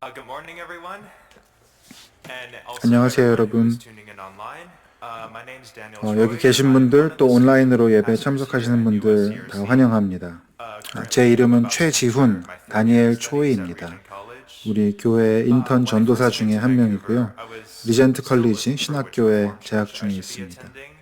Good morning, everyone, and also 안녕하세요, everyone who is 여러분. tuning in online. My name is Daniel 여기 Choi. 계신 I'm one 분들 of 또 the 온라인으로 student 예배 pastors here 참석하시는 at 분들 다 USCRC. 환영합니다. 제 Currently, I'm 이름은 about to enter 최지훈, my third year of 다니엘 studies at 초이입니다. Regent College. 우리 교회 인턴 When I 전도사 first came 중에 to 한 Vancouver, 명이고요. I was 리젠트 still 컬리지 looking for which 신학교에 Reformed 재학 church I 중에 should be 있습니다. attending,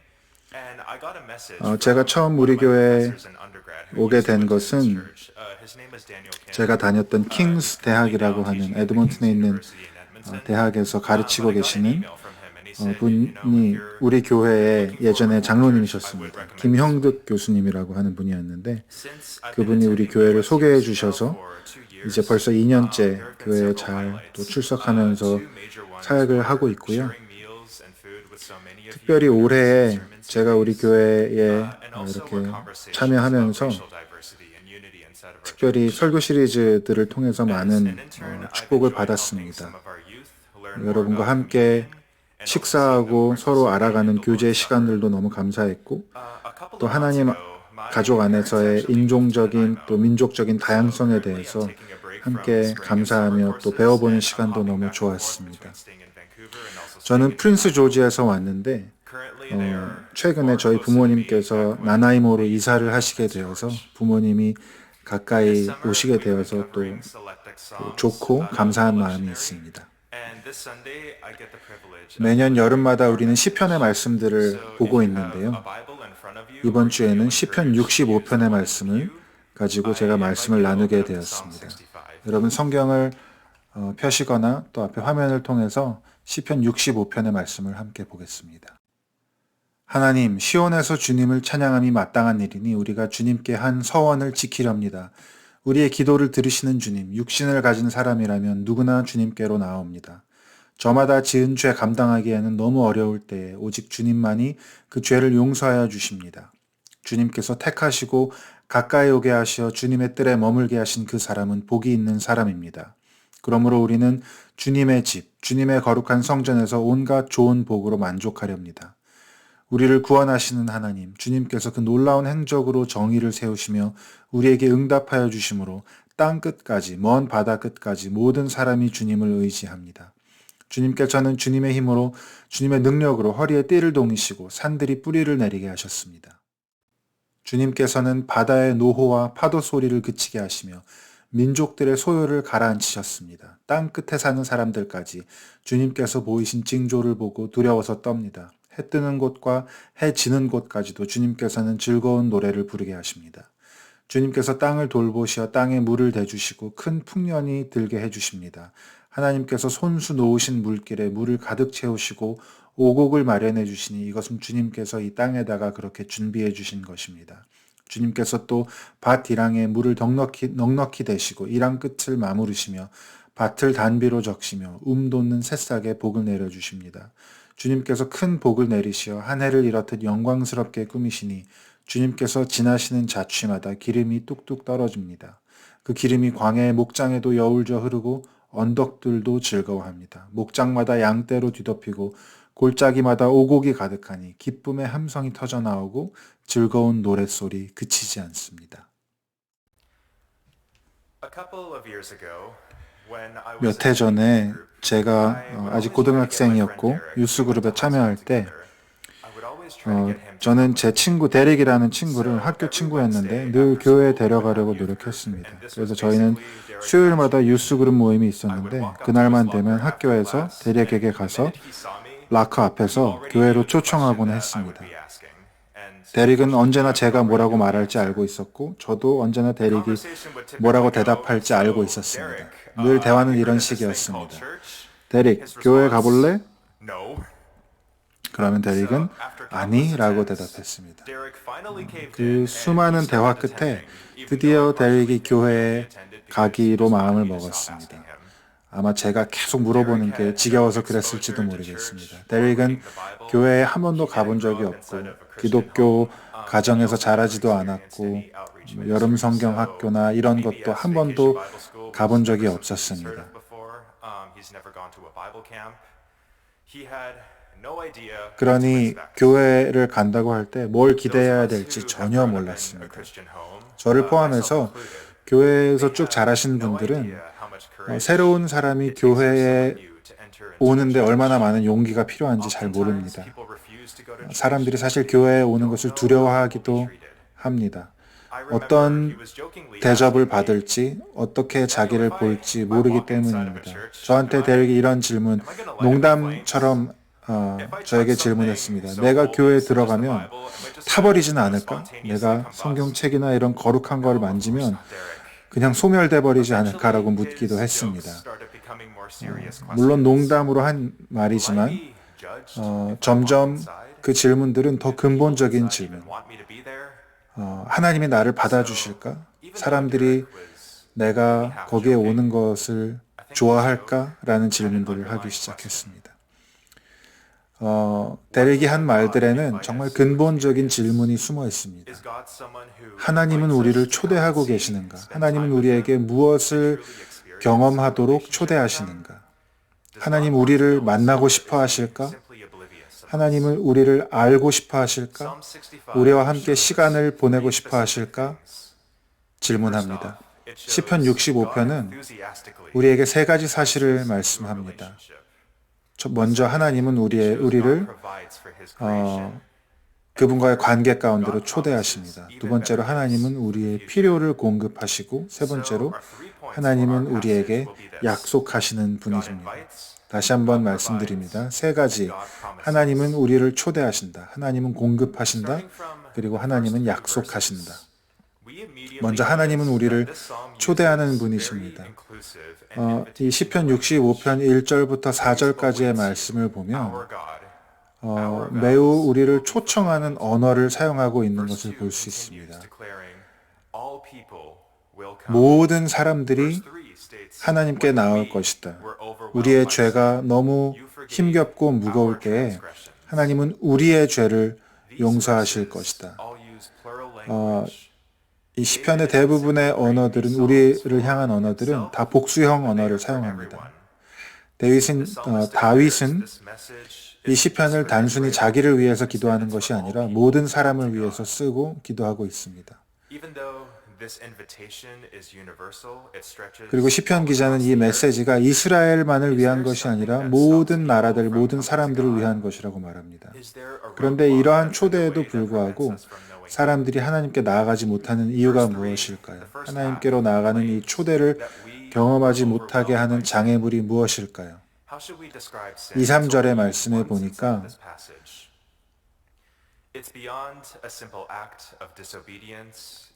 and I got a message 제가 from 처음 one of 우리 my 교회에 professors in undergrad who 오게 used to 된 attend this 것은 church. His name is Daniel Kim. 제가 다녔던 He's 킹스 currently now 대학이라고 하는 teaching at the 에드먼튼에 King's 있는 University in Edmonton. 대학에서 But 가르치고 I got an 계시는 email from him, and he said, if 분이 you're 우리 교회의 looking for a 예전에 Reformed church, I would 장로님이셨습니다. recommend this one. 김형득 교수님이라고 하는 분이었는데 Since I've been 그분이 우리 attending 교회를 소개해 USCRC now 주셔서 for 2 이제 years, 벌써 there 2년째 have been 교회에 several 잘 또 highlights. 출석하면서 Two major ones 사역을 하고 were 있고요. sharing meals and food with so many of 특별히 you in our recent 올해 sermon 제가 우리 series, 교회에 and also were 이렇게 conversations about 참여하면서 racial diversity and unity inside of our 특별히 church. 설교 시리즈들을 통해서 As 많은 an intern, I've 축복을 enjoyed helping some 받았습니다. of our youth learn more 여러분과 about 함께 communion and overseeing them 식사하고 서로 participating in 알아가는 the 교제 Lord's Supper. 시간들도 너무 감사했고 A couple 또 of months 하나님 ago, my 가족 parents 안에서의 actually moved to 인종적인 또 Nanaimo. 민족적인 So 다양성에 currently I'm 대해서 taking a break from 함께 spring and summer 감사하며 또 courses, 배워보는 and I'm 시간도 hopping 너무 back and forth 좋았습니다. between staying in Vancouver and also staying 저는 in 프린스 Nanaimo. 조지에서 왔는데 Currently they are 최근에 far 저희 closer to me 부모님께서 back when 나나이모로 they used to 이사를 live 하시게 in 되어서 George. 부모님이 This 가까이 summer 오시게 we've been 되어서 또 covering Selectech Psalms 좋고 about 감사한 the 마음이 lectionary, 있습니다. and this Sunday I get the privilege of 매년 delivering 여름마다 our 우리는 message. 시편의 말씀들을 So 보고 if you have 있는데요. a Bible in front of you, 이번 or you feel 주에는 시편 encouraged to use the 65편의 one in 말씀을 view, 가지고 I 제가 invite 말씀을 you to open 나누게 up to Psalm 되었습니다. 65. 여러분 성경을 펴시거나 또 앞에 화면을 통해서 시편 65편의 말씀을 함께 보겠습니다. 하나님, 시온에서 주님을 찬양함이 마땅한 일이니 우리가 주님께 한 서원을 지키렵니다. 우리의 기도를 들으시는 주님, 육신을 가진 사람이라면 누구나 주님께로 나옵니다. 저마다 지은 죄 감당하기에는 너무 어려울 때에 오직 주님만이 그 죄를 용서하여 주십니다. 주님께서 택하시고 가까이 오게 하시어 주님의 뜰에 머물게 하신 그 사람은 복이 있는 사람입니다. 그러므로 우리는 주님의 집, 주님의 거룩한 성전에서 온갖 좋은 복으로 만족하렵니다. 우리를 구원하시는 하나님, 주님께서 그 놀라운 행적으로 정의를 세우시며 우리에게 응답하여 주심으로 땅 끝까지, 먼 바다 끝까지 모든 사람이 주님을 의지합니다. 주님께서는 주님의 힘으로, 주님의 능력으로 허리에 띠를 동이시고 산들이 뿌리를 내리게 하셨습니다. 주님께서는 바다의 노호와 파도 소리를 그치게 하시며 민족들의 소요를 가라앉히셨습니다. 땅 끝에 사는 사람들까지 주님께서 보이신 징조를 보고 두려워서 떱니다. 해 뜨는 곳과 해 지는 곳까지도 주님께서는 즐거운 노래를 부르게 하십니다. 주님께서 땅을 돌보시어 땅에 물을 대주시고 큰 풍년이 들게 해주십니다. 하나님께서 손수 놓으신 물길에 물을 가득 채우시고 오곡을 마련해 주시니 이것은 주님께서 이 땅에다가 그렇게 준비해 주신 것입니다. 주님께서 또 밭 이랑에 물을 넉넉히 대시고 이랑 끝을 마무르시며 밭을 단비로 적시며 돋는 새싹에 복을 내려주십니다. 주님께서 큰 복을 내리시어 한 해를 이렇듯 영광스럽게 꾸미시니 주님께서 지나시는 자취마다 기름이 뚝뚝 떨어집니다. 그 기름이 광야의 목장에도 여울져 흐르고 언덕들도 즐거워합니다. 목장마다 양떼로 뒤덮이고 골짜기마다 오곡이 가득하니 기쁨의 함성이 터져나오고 즐거운 노랫소리 그치지 않습니다. A couple of years ago, when I was 몇 해 in the 전에 group, 제가 I would 아직 always try to get my friend 고등학생이었고 Derek, 유스 who went 그룹에 to high school 참여할 때 together. I would always try to get him to come 저는 with 제 me. 친구 데릭이라는 친구를 So 학교 every 친구였는데 Wednesday 늘 after 교회에 school, we would have 데려가려고 youth group, 노력했습니다. and this 그래서 was 저희는 basically Derek's 수요일마다 passion 유스 project. 그룹 모임이 I would 있었는데 walk up to his 그날만 locker 되면 after 학교에서 class, and 데릭에게 the 가서 minute he saw me, 라커 he 앞에서 already 교회로 knew the question 초청하곤 that I would 했습니다. be asking. And 데릭은 fortunately, 언제나 I would 제가 already 뭐라고 know the 말할지 answer. 알고 있었고 저도 언제나 The 데릭이 conversation would 뭐라고 typically go, 대답할지 알고 so 있었습니다. Derek, 늘 대화는 have you 이런 heard of this thing called 식이었습니다. church? 데릭, His 교회 response, 가볼래? no. 그러면 So 데릭은 after countless 아니라고 attempts, 대답했습니다. Derek finally caved 그 in and he 수많은 대화 started 끝에 attending, even though I 드디어 partially 데릭이 knew he only 교회에 attended because he 가기로 just wanted 마음을 me to stop 먹었습니다. asking him. 아마 제가 계속 Derek 물어보는 게 had no 지겨워서 exposure 그랬을지도 to 모르겠습니다. church or 데릭은 reading the Bible. 교회에 한 번도 He 가본 didn't grow 적이 up 없고 inside of a Christian 기독교 home, and he 가정에서 also never 자라지도 experienced 않았고 any outreach 여름 ministries. 성경 So 학교나 이런 maybe 것도 as 한 vacation 번도 Bible school was 가본 적이 never something he's heard 없었습니다. of before. He's never gone to a Bible camp. He had no idea what to 그러니 expect. 교회를 간다고 할 때 뭘 Those of 기대해야 us 될지 who have 전혀 grown up in a 몰랐습니다. Christian home, 저를 myself 포함해서 included, 교회에서 we 쭉 had 자라신 no 분들은 idea how much 새로운 사람이 교회에 오는데 얼마나 많은 용기가 필요한지 잘 모릅니다. 사람들이 사실 교회에 오는 것을 두려워하기도 합니다. 어떤 대접을 받을지, 어떻게 자기를 볼지 모르기 때문입니다. 저한테 데릭이 이런 질문, 농담처럼 저에게 질문했습니다. 내가 교회에 들어가면 타버리지는 않을까? 내가 성경책이나 이런 거룩한 걸 만지면 그냥 소멸돼 버리지 않을까라고 묻기도 했습니다. 물론 농담으로 한 말이지만 점점 그 질문들은 더 근본적인 질문. 하나님이 나를 받아주실까? 사람들이 내가 거기에 오는 것을 좋아할까? 라는 질문들을 하기 시작했습니다. 데릭이 한 말들에는 정말 근본적인 질문이 숨어 있습니다. 하나님은 우리를 초대하고 계시는가? 하나님은 우리에게 무엇을 경험하도록 초대하시는가? 하나님 우리를 만나고 싶어 하실까? 하나님은 우리를 알고 싶어 하실까? 우리와 함께 시간을 보내고 싶어 하실까? 질문합니다. 시편 65편은 우리에게 세 가지 사실을 말씀합니다. 먼저 하나님은 우리를 그분과의 관계 가운데로 초대하십니다. 두 번째로 하나님은 우리의 필요를 공급하시고 세 번째로 하나님은 우리에게 약속하시는 분이십니다. 다시 한번 말씀드립니다. 세 가지. 하나님은 우리를 초대하신다. 하나님은 공급하신다. 그리고 하나님은 약속하신다. 먼저 하나님은 우리를 초대하는 분이십니다. 이 시편 65편 1절부터 4절까지의 말씀을 보면 매우 우리를 초청하는 언어를 사용하고 있는 것을 볼 수 있습니다. 모든 사람들이 하나님께 나올 것이다. 우리의 죄가 너무 힘겹고 무거울 때에 하나님은 우리의 죄를 용서하실 것이다. 이 시편의 대부분의 언어들은 우리를 향한 언어들은 다 복수형 언어를 사용합니다. 다윗은 이 시편을 단순히 자기를 위해서 기도하는 것이 아니라 모든 사람을 위해서 쓰고 기도하고 있습니다. 그리고 시편 기자는 이 메시지가 이스라엘만을 위한 것이 아니라 모든 나라들, 모든 사람들을 위한 것이라고 말합니다. 그런데 이러한 초대에도 불구하고 사람들이 하나님께 나아가지 못하는 이유가 무엇일까요? 하나님께로 나아가는 이 초대를 경험하지 못하게 하는 장애물이 무엇일까요? 2, 3절의 말씀에 보니까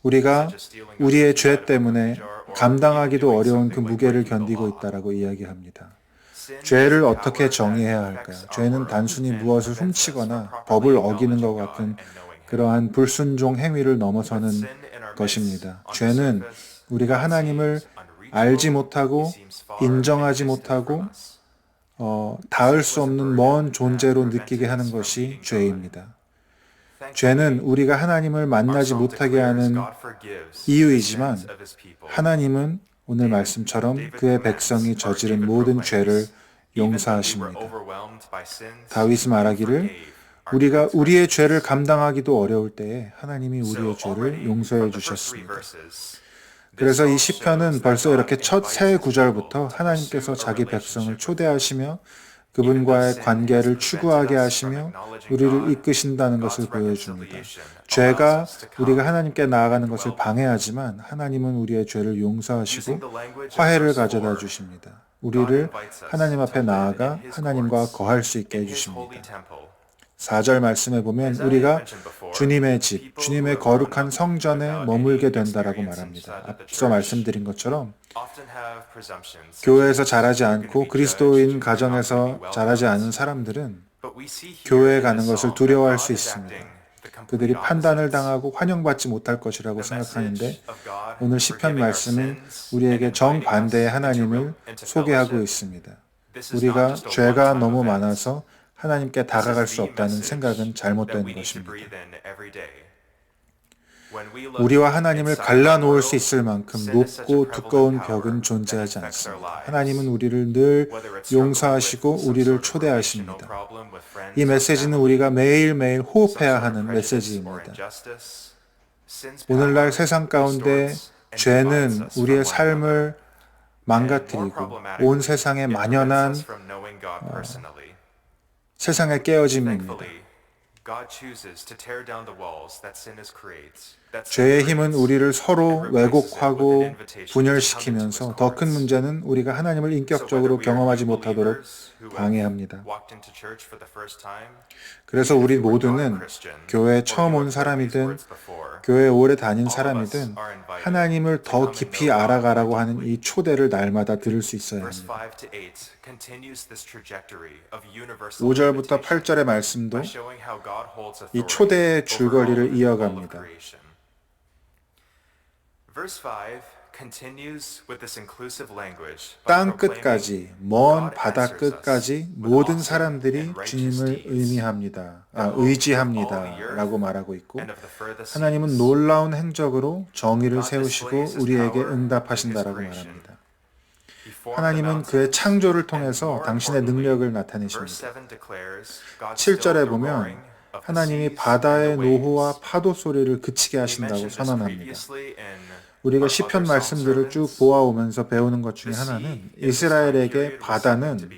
우리가 우리의 죄 때문에 감당하기도 어려운 그 무게를 견디고 있다라고 이야기합니다. 죄를 어떻게 정의해야 할까요? 죄는 단순히 무엇을 훔치거나 법을 어기는 것 같은 그러한 불순종 행위를 넘어서는 것입니다. 죄는 우리가 하나님을 알지 못하고 인정하지 못하고 닿을 수 없는 먼 존재로 느끼게 하는 것이 죄입니다. 죄는 우리가 하나님을 만나지 못하게 하는 이유이지만 하나님은 오늘 말씀처럼 그의 백성이 저지른 모든 죄를 용서하십니다. 다윗이 말하기를 우리가 우리의 죄를 감당하기도 어려울 때에 하나님이 우리의 죄를 용서해 주셨습니다. 그래서 이 시편은 벌써 이렇게 첫 세 구절부터 하나님께서 자기 백성을 초대하시며 그분과의 관계를 추구하게 하시며 우리를 이끄신다는 것을 보여줍니다. 죄가 우리가 하나님께 나아가는 것을 방해하지만 하나님은 우리의 죄를 용서하시고 화해를 가져다 주십니다. 우리를 하나님 앞에 나아가 하나님과 거할 수 있게 해주십니다. 4절 말씀에 보면 우리가 주님의 집, 주님의 거룩한 성전에 머물게 된다라고 말합니다. 앞서 말씀드린 것처럼 교회에서 자라지 않고 그리스도인 가정에서 자라지 않은 사람들은 교회에 가는 것을 두려워할 수 있습니다. 그들이 판단을 당하고 환영받지 못할 것이라고 생각하는데 오늘 시편 말씀은 우리에게 정반대의 하나님을 소개하고 있습니다. 우리가 죄가 너무 많아서 하나님께 다가갈 수 없다는 생각은 잘못된 것입니다. 우리와 하나님을 갈라놓을 수 있을 만큼 높고 두꺼운 벽은 존재하지 않습니다. 하나님은 우리를 늘 용서하시고 우리를 초대하십니다. 이 메시지는 우리가 매일매일 호흡해야 하는 메시지입니다. 오늘날 세상 가운데 죄는 우리의 삶을 망가뜨리고 온 세상에 만연한 세상의 깨어짐입니다. 죄의 힘은 우리를 서로 왜곡하고 분열시키면서 더 큰 문제는 우리가 하나님을 인격적으로 경험하지 못하도록 방해합니다. 그래서 우리 모두는 교회에 처음 온 사람이든 교회에 오래 다닌 사람이든 하나님을 더 깊이 알아가라고 하는 이 초대를 날마다 들을 수 있어야 합니다. 5절부터 8절의 말씀도 이 초대의 줄거리를 이어갑니다. 땅 끝까지, 먼 바다 끝까지 모든 사람들이 주님을 의지합니다 라고 말하고 있고, 하나님은 놀라운 행적으로 정의를 세우시고 우리에게 응답하신다라고 말합니다. 하나님은 그의 창조를 통해서 당신의 능력을 나타내십니다. 7절에 보면 하나님이 바다의 노호와 파도 소리를 그치게 하신다고 선언합니다. 우리가 시편 말씀들을 쭉 보아오면서 배우는 것 중에 하나는 이스라엘에게 바다는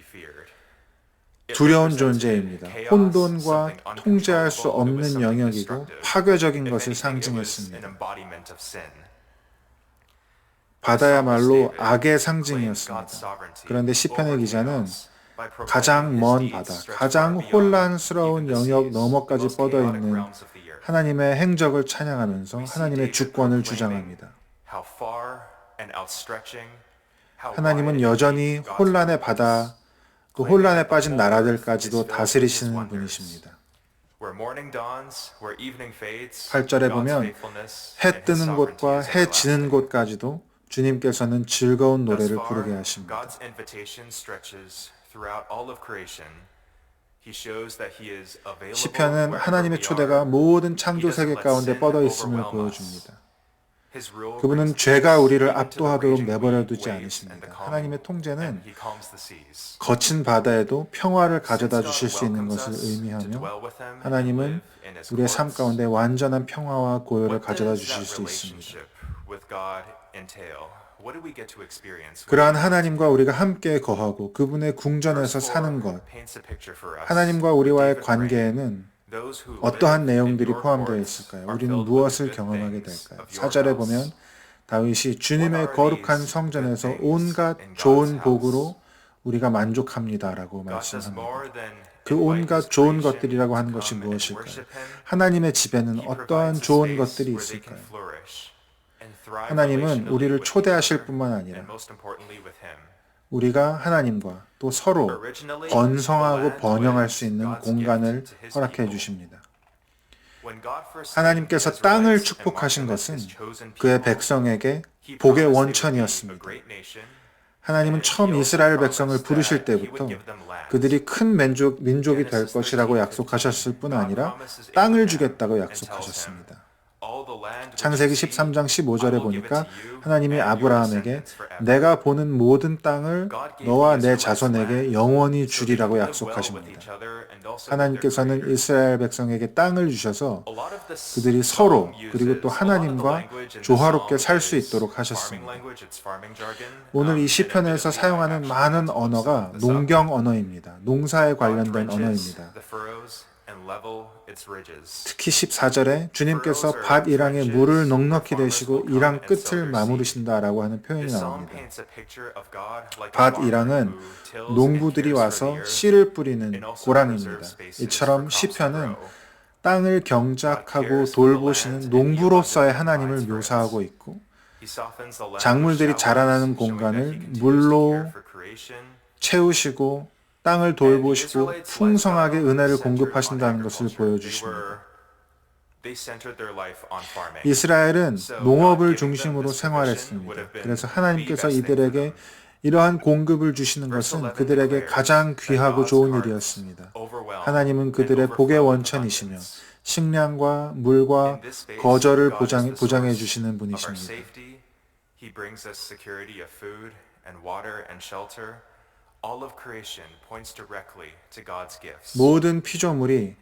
두려운 존재입니다. 혼돈과 통제할 수 없는 영역이고 파괴적인 것을 상징했습니다. 바다야말로 악의 상징이었습니다. 그런데 시편의 기자는 가장 먼 바다, 가장 혼란스러운 영역 너머까지 뻗어있는 하나님의 행적을 찬양하면서 하나님의 주권을 주장합니다. 하나님은 여전히 혼란의 바다, 그 혼란에 빠진 나라들까지도 다스리시는 분이십니다. 8절에 보면 해 뜨는 곳과 해 지는 곳까지도 주님께서는 즐거운 노래를 부르게 하십니다. 시편은 하나님의 초대가 모든 창조 세계 가운데 뻗어 있음을 보여줍니다. 그분은 죄가 우리를 압도하도록 내버려 두지 않으십니다. 하나님의 통제는 거친 바다에도 평화를 가져다 주실 수 있는 것을 의미하며, 하나님은 우리의 삶 가운데 완전한 평화와 고요를 가져다 주실 수 있습니다. 그러한 하나님과 우리가 함께 거하고 그분의 궁전에서 사는 것, 하나님과 우리와의 관계에는 어떠한 내용들이 포함되어 있을까요? 우리는 무엇을 경험하게 될까요? 4절에 보면 다윗이 주님의 거룩한 성전에서 온갖 좋은 복으로 우리가 만족합니다라고 말씀합니다. 그 온갖 좋은 것들이라고 하는 것이 무엇일까요? 하나님의 집에는 어떠한 좋은 것들이 있을까요? 하나님은 우리를 초대하실 뿐만 아니라 우리가 하나님과 또 서로 번성하고 번영할 수 있는 공간을 허락해 주십니다. 하나님께서 땅을 축복하신 것은 그의 백성에게 복의 원천이었습니다. 하나님은 처음 이스라엘 백성을 부르실 때부터 그들이 큰 민족이 될 것이라고 약속하셨을 뿐 아니라 땅을 주겠다고 약속하셨습니다. 창세기 13장 15절에 보니까 하나님이 아브라함에게 내가 보는 모든 땅을 너와 내 자손에게 영원히 주리라고 약속하십니다. 하나님께서는 이스라엘 백성에게 땅을 주셔서 그들이 서로 그리고 또 하나님과 조화롭게 살 수 있도록 하셨습니다. 오늘 이 시편에서 사용하는 많은 언어가 농경 언어입니다. 농사에 관련된 언어입니다. 특히 14절에 주님께서 밭 이랑에 물을 넉넉히 대시고 이랑 끝을 마무르신다라고 하는 표현이 나옵니다. 밭 이랑은 농부들이 와서 씨를 뿌리는 고랑입니다. 이처럼 시편은 땅을 경작하고 돌보시는 농부로서의 하나님을 묘사하고 있고, 작물들이 자라나는 공간을 물로 채우시고 땅을 돌보시고 풍성하게 은혜를 공급하신다는 것을 보여주십니다. 이스라엘은 농업을 중심으로 생활했습니다. 그래서 하나님께서 이들에게 이러한 공급을 주시는 것은 그들에게 가장 귀하고 좋은 일이었습니다. 하나님은 그들의 복의 원천이시며 식량과 물과 거저를 보장해 주시는 분이십니다. 모든 피조물이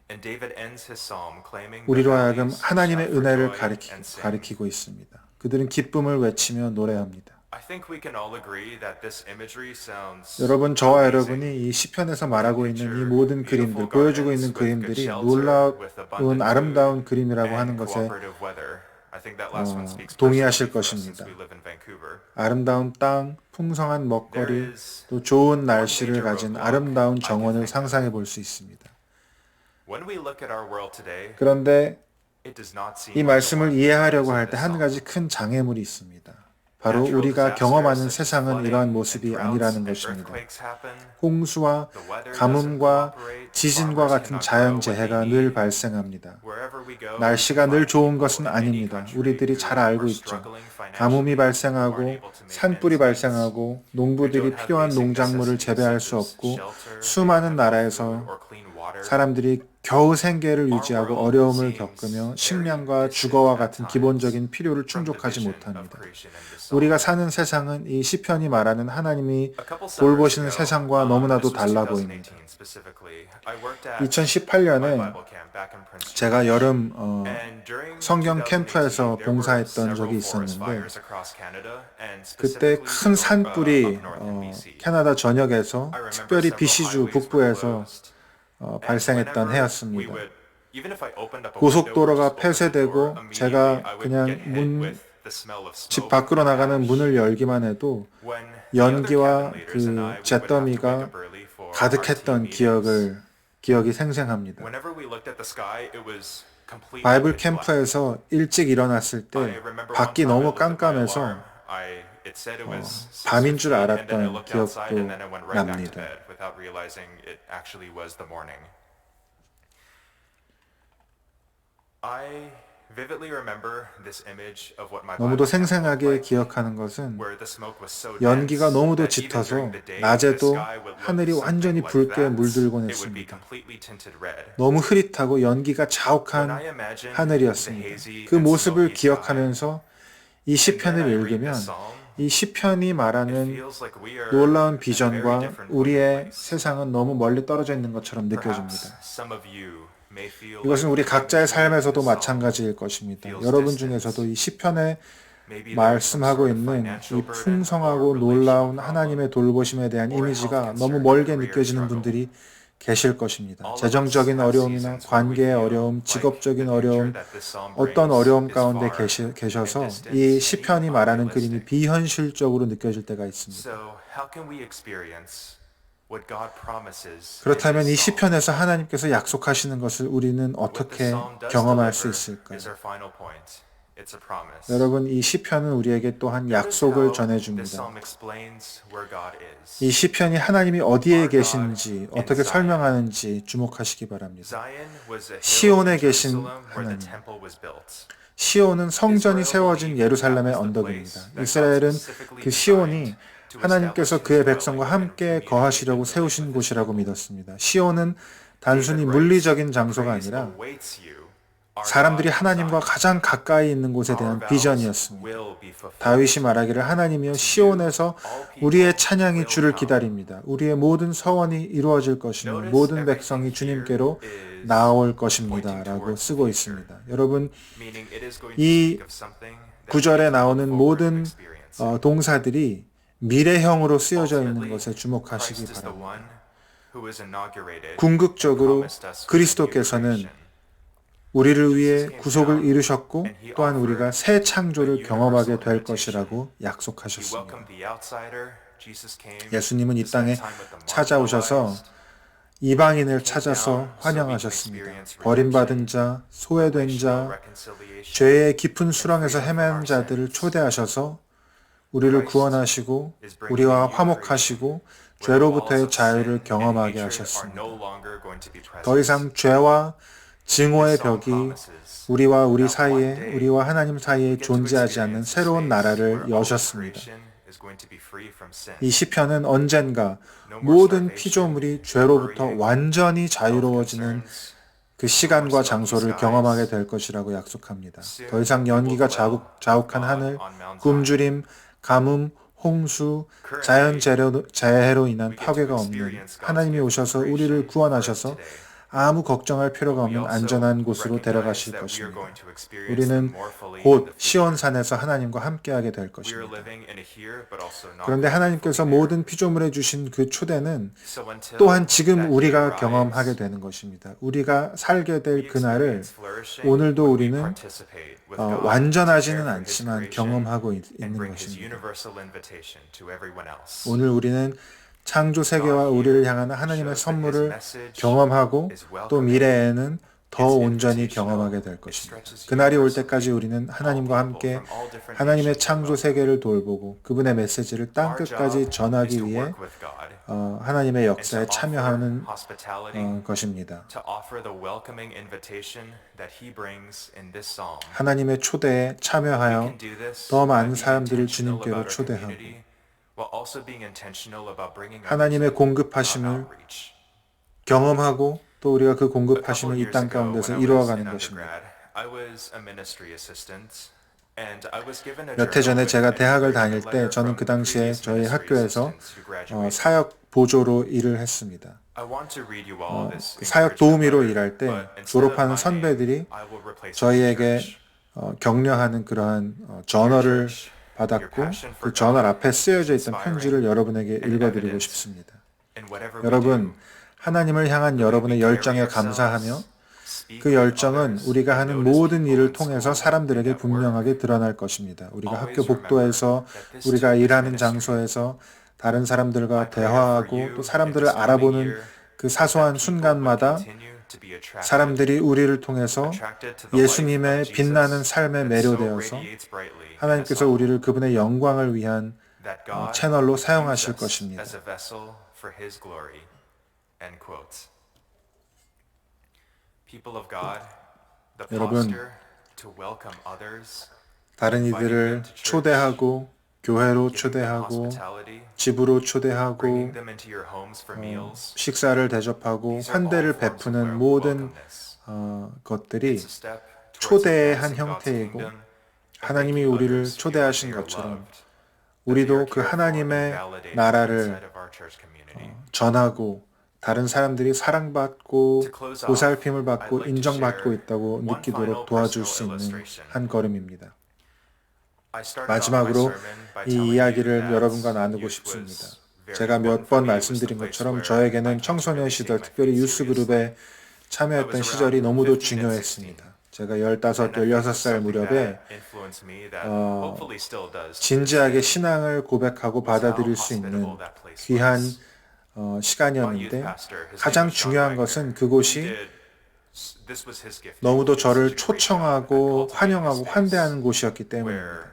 우리로 하여금 하나님의 은혜를 가리키고 있습니다. 그들은 기쁨을 외치며 노래합니다. I think we can all agree that this imagery sounds 여러분, 저와 amazing. 여러분이 이 시편에서 We can 말하고 있는 이 picture 모든 beautiful 그림들, 보여주고 있는 gardens with good 그림들이 shelter, with 놀라운 abundant 아름다운 food, 그림이라고 하는 and 것에 cooperative weather. I think that last one speaks 동의하실 personally for us since 것입니다. we live in Vancouver. 아름다운 땅, 풍성한 There 먹거리, is 또 좋은 one 날씨를 major 가진 roadblock 아름다운 I can 정원을 think of. 상상해 볼 수 있습니다. When we look at our world today, 그런데 it does not seem 이 like the 말씀을 one 이해하려고 described 할 in 때 this 한 psalm. 가지 큰 장애물이 있습니다. 바로 Natural 우리가 disasters 경험하는 such as 세상은 flooding 이러한 and 모습이 droughts 아니라는 and 것입니다. earthquakes happen. 홍수와 The weather doesn't 가뭄과 cooperate. 지진과 Farmers 같은 cannot grow 자연재해가 what they 늘 need. 발생합니다. Wherever we go, 날씨가 we 늘 find 좋은 people 것은 in any 아닙니다. country 우리들이 who 잘 알고 are 있죠. struggling 가뭄이 financially, who 발생하고 aren't able to make 산불이 ends meet, 발생하고 who 농부들이 don't have 필요한 basic 농작물을 necessities 재배할 such 수 as 없고 shelter, they 수많은 don't have food 나라에서 or clean water. 사람들이 겨우 생계를 유지하고 Our world 어려움을 seems 겪으며 very 식량과 distant 주거와 at 같은 times 기본적인 필요를 from the 충족하지 vision of 못합니다. creation in this psalm. 우리가 사는 세상은 이 시편이 말하는 하나님이 A couple summers 돌보시는 ago, 세상과 너무나도 this was 달라 보입니다. 2018 specifically, I worked at my 2018년에 Bible camp back in Prince 제가 George. 여름 And during 성경 2018, 캠프에서 there were 봉사했던 several 적이 forest 있었는데 fires across Canada, and 그때 specifically 큰 산불이 up north in BC. 캐나다 전역에서 I remember 특별히 several BC주 highways were 북부에서 closed, and 발생했던 whenever we 해였습니다. would, even if I opened up a window or 고속도로가 just opened the 폐쇄되고 door, immediately 제가 I would 그냥 get hit with the smell of 집 smoke 밖으로 and 나가는 ash. 문을 열기만 해도 When the other 연기와 cabin leaders and 그 I, we would have to wake 잿더미가 up early for our team 가득했던 meetings. 기억이 생생합니다. Whenever we looked at the sky, it was completely 바이블 pitch black. 캠프에서 일찍 일어났을 I 때 remember one 밖이 time I 너무 looked at my 깜깜해서 alarm. It said it was 밤인 줄 6:15, and then I 알았던 looked outside, and then I went 기억도 right back to 납니다. bed without realizing it actually was the morning. I vividly remember this image of what my 너무도 Bible camp looked 생생하게 like, 기억하는 것은 where the smoke was so 연기가 dense 너무도 that even 짙어서 during the day, the 낮에도 sky would look 하늘이 something 완전히 like 붉게 that. 물들곤 It would be 했습니다. completely tinted red. 너무 흐릿하고 연기가 When 자욱한 I imagine the 하늘이었습니다. hazy 그 and 모습을 smoky sky, 기억하면서 이 and then 시편을 I read 읽으면 this psalm, 이 시편이 it 말하는 feels like we are 놀라운 in a very 비전과 different 우리의 place. 세상은 너무 멀리 떨어져 있는 것처럼 Perhaps 느껴집니다. some of you may feel 이것은 like 우리 the 각자의 imagery in 삶에서도 this psalm 마찬가지일 것입니다. feels 여러분 distant. 중에서도 이 시편에 Maybe there is some 말씀하고 sort of 있는 financial 이 burden or 풍성하고 relational 놀라운 problem. 하나님의 돌보심에 대한 or a 이미지가 health 너무 concern, 멀게 career 느껴지는 struggle. 분들이 계실 것입니다. All of us 재정적인 have 어려움이나 seasons where we 관계의 feel 어려움, like 직업적인 the 어려움, future that this psalm 어떤 brings 어려움 is 가운데 far 계셔서 and distant 이 and 시편이 even 말하는 그림이 unrealistic. 비현실적으로 느껴질 때가 있습니다. So how can we experience what God promises in 그렇다면 이 this psalm? 시편에서 하나님께서 약속하시는 것을 우리는 What the 어떻게 psalm does 경험할 수 deliver 있을까요? is our final point. It's a promise. 여러분, 이 시편은 우리에게 또한 Notice 약속을 how this 전해줍니다. psalm explains where God is. 이 시편이 하나님이 어디에 Our God 계신지 in 어떻게 Zion. 설명하는지 주목하시기 바랍니다. Zion was a hill 시온에 in 계신 Jerusalem where the 하나님. temple was built. 시온은 성전이 세워진 예루살렘의 언덕입니다. 이스라엘은 그 시온이 하나님께서 그의 백성과 함께 거하시려고 세우신 곳이라고 믿었습니다. 시온은 단순히 물리적인 장소가 아니라 사람들이 하나님과 가장 가까이 있는 곳에 대한 비전이었습니다. 다윗이 말하기를 하나님이여 시온에서 우리의 찬양이 주를 기다립니다. 우리의 모든 서원이 이루어질 것이며 모든 백성이 주님께로 나올 것입니다. 라고 쓰고 있습니다. 여러분, 이 구절에 나오는 모든 동사들이 미래형으로 쓰여져 있는 것에 주목하시기 바랍니다. 궁극적으로 그리스도께서는 우리를 위해 구속을 이루셨고 또한 우리가 새 창조를 경험하게 될 것이라고 약속하셨습니다. 예수님은 이 땅에 찾아오셔서 이방인을 찾아서 환영하셨습니다. 버림받은 자, 소외된 자, 죄의 깊은 수렁에서 헤맨 자들을 초대하셔서 우리를 구원하시고 우리와 화목하시고 죄로부터의 자유를 경험하게 하셨습니다. 더 이상 죄와 증오의 벽이 우리 사이에, 우리와 하나님 사이에 존재하지 않는 새로운 나라를 여셨습니다. 이 시편은 언젠가 모든 피조물이 죄로부터 완전히 자유로워지는 그 시간과 장소를 경험하게 될 것이라고 약속합니다. 더 이상 연기가 자욱한 하늘, 굶주림, 가뭄, 홍수, 자연재해로 인한 파괴가 없는 하나님이 오셔서 우리를 구원하셔서 아무 걱정할 필요가 We 없는 also 안전한 곳으로 recognize 데려가실 that we are 것입니다. going to experience them 우리는 more fully in 곧 the future. 시온산에서 하나님과 함께하게 될 We are 것입니다. living in a here but also not 그런데 quite 하나님께서 fully there. 모든 피조물에 주신 그 초대는 So until 또한 지금 that day 우리가 경험하게 arrives, 되는 것입니다. 우리가 살게 we 될 그날을 experience flourishing 오늘도 when we 우리는 participate with God to 완전하지는 care for His 않지만 creation 경험하고 and 있는 bring His 것입니다. universal invitation to everyone else. 오늘 우리는 창조 세계와 우리를 향하는 하나님의 선물을 경험하고 또 미래에는 더 온전히 경험하게 될 것입니다. 그날이 올 때까지 우리는 하나님과 함께 하나님의 창조 세계를 돌보고 그분의 메시지를 땅 Our 끝까지 job is 전하기 to 위해 work with God 하나님의 and to 역사에 offer 참여하는 hospitality, 것입니다. to offer the welcoming invitation that He brings in this psalm. 하나님의 초대에 We 참여하여 can do this 더 by 많은 being 사람들을 intentional 주님께로 about our 초대하고 community, while also being intentional about bringing others 하나님의 in on 공급하심을 outreach. 경험하고 또 우리가 그 A couple 공급하심을 이 years 땅 ago, 가운데서 when I was in 이루어가는 것입니다. undergrad, I was a ministry assistant, and I was given a 몇 해 journal 전에 with 제가 an 대학을 encouragement 다닐 때 letter 저는 from 그 당시에 previous 저희 ministry 학교에서 assistants who graduated. 사역 보조로 일을 했습니다. I want to read you all this 사역 encouragement 도우미로 letter, 일할 때 but instead of 졸업하는 my 선배들이 name, I will replace it with 저희에게 church. 격려하는 그러한 전어를 받았고 그 전어 앞에 쓰여져 있던 편지를 여러분에게 읽어드리고 싶습니다. In whatever we 여러분, do, 하나님을 향한 여러분의 열정에 감사하며 그 열정은 우리가 하는 모든 일을 통해서 사람들에게 분명하게 드러날 것입니다. 우리가 학교 복도에서, 우리가 일하는 장소에서 다른 사람들과 대화하고 또 사람들을 알아보는 그 사소한 순간마다 사람들이 우리를 통해서 예수님의 빛나는 삶에 매료되어서 하나님께서 우리를 그분의 영광을 위한 채널로 사용하실 것입니다. 여러분, 다른 이들을 초대하고 교회로 초대하고 집으로 초대하고 식사를 대접하고 환대를 베푸는 모든 것들이 초대의 한 형태이고 하나님이 우리를 초대하신 것처럼 우리도 그 하나님의 나라를 전하고 다른 사람들이 사랑받고 보살핌을 받고 인정받고 있다고 느끼도록 도와줄 수 있는 한 걸음입니다. 마지막으로 이 이야기를 여러분과 나누고 싶습니다. 제가 몇 번 말씀드린 것처럼 저에게는 청소년 시절, 특별히 유스 그룹에 참여했던 시절이 너무도 중요했습니다. 제가 15, 16살 무렵에 진지하게 신앙을 고백하고 받아들일 수 있는 귀한 시간이었는데 가장 중요한 것은 그곳이 너무도 저를 초청하고 환영하고 환대하는 곳이었기 때문입니다.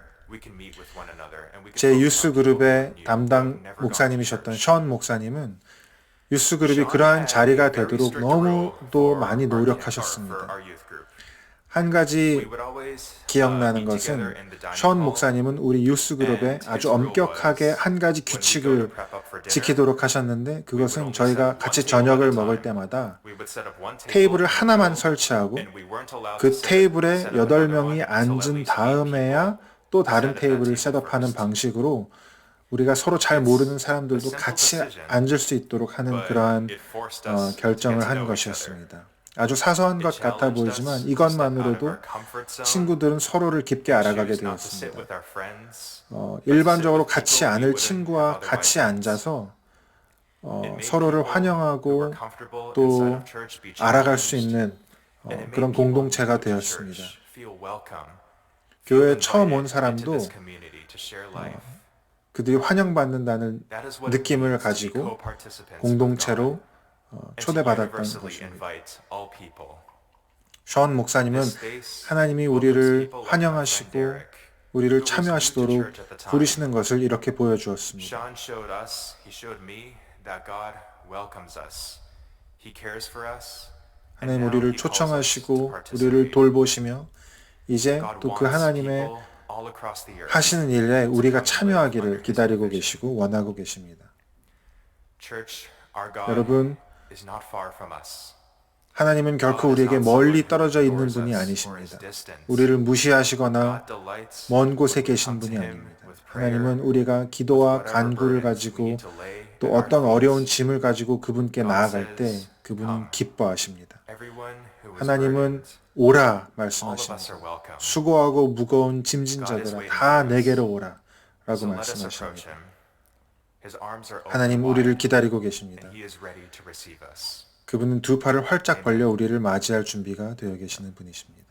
제 유스 그룹의 담당 목사님이셨던 션 목사님은 유스 그룹이 그러한 자리가 되도록 너무도 많이 노력하셨습니다. 한 가지 기억나는 것은 션 목사님은 우리 유스 그룹에 아주 엄격하게 한 가지 규칙을 지키도록 하셨는데 그것은 저희가 같이 저녁을 먹을 때마다 테이블을 하나만 설치하고 그 테이블에 8명이 앉은 다음에야 또 다른 테이블을 셋업하는 방식으로 우리가 서로 잘 모르는 사람들도 같이 앉을 수 있도록 하는 그러한 결정을 한 것이었습니다. 아주 사소한 것 같아 보이지만 이것만으로도 친구들은 서로를 깊게 알아가게 되었습니다. 일반적으로 같이 앉을 친구와 같이 앉아서 서로를 환영하고 또 알아갈 수 있는 그런 공동체가 되었습니다. 교회에 처음 온 사람도 그들이 환영받는다는 느낌을 가지고 공동체로 초대받았던 것입니다. 션 목사님은 하나님이 우리를 환영하시고 우리를 참여하시도록 부르시는 것을 이렇게 보여주었습니다. 하나님 우리를 초청하시고 우리를 돌보시며 이제 또 그 하나님의 하시는 일에 우리가 참여하기를 기다리고 계시고 원하고 계십니다. 여러분, 하나님은 결코 우리에게 멀리 떨어져 있는 분이 아니십니다. 우리를 무시하시거나 먼 곳에 계신 분이 아닙니다. 하나님은 우리가 기도와 간구를 가지고 또 어떤 어려운 짐을 가지고 그분께 나아갈 때 그분은 기뻐하십니다. Everyone who is 하나님은 burdened, 오라 all of us 말씀하십니다. are welcome. 수고하고 무거운 짐진 자들아 다 내게로 오라 라고 So let us approach 말씀하십니다. him. His arms are open 하나님 우리를 wide, 기다리고 계십니다. and he is ready to receive us. 그분은 두 팔을 활짝 벌려 우리를 맞이할 준비가 되어 계시는 분이십니다.